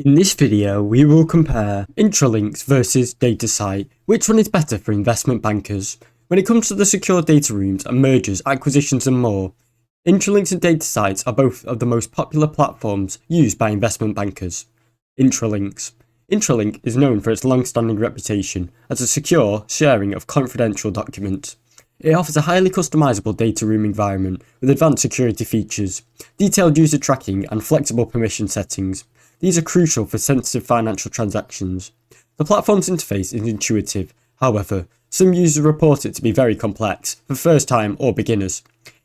In this video, we will compare Intralinks versus Datasite. Which one is better for investment bankers? When it comes to the secure data rooms and mergers, acquisitions and more, Intralinks and Datasite are both of the most popular platforms used by investment bankers. Intralinks is known for its long-standing reputation as a secure sharing of confidential documents. It offers a highly customizable data room environment with advanced security features, detailed user tracking and flexible permission settings. These are crucial for sensitive financial transactions. The platform's interface is intuitive, however, some users report it to be very complex for first-time or beginners.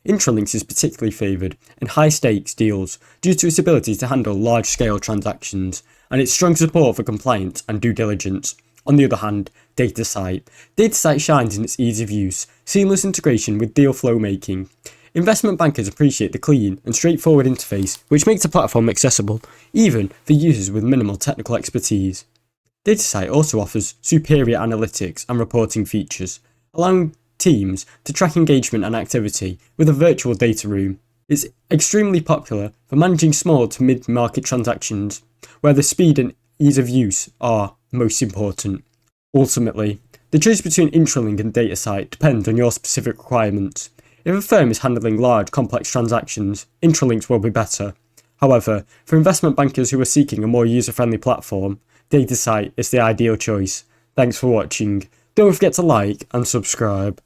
Intralinks is particularly favoured in high-stakes deals due to its ability to handle large-scale transactions and its strong support for compliance and due diligence. On the other hand, Datasite shines in its ease of use, seamless integration with deal flow making. Investment bankers appreciate the clean and straightforward interface, which makes the platform accessible, even for users with minimal technical expertise. Datasite also offers superior analytics and reporting features, allowing teams to track engagement and activity with a virtual data room. It's extremely popular for managing small to mid-market transactions, where the speed and ease of use are most important. Ultimately, the choice between Intralinks and Datasite depends on your specific requirements. If a firm is handling large, complex transactions, Intralinks will be better. However, for investment bankers who are seeking a more user-friendly platform, Datasite is the ideal choice. Thanks for watching. Don't forget to like and subscribe.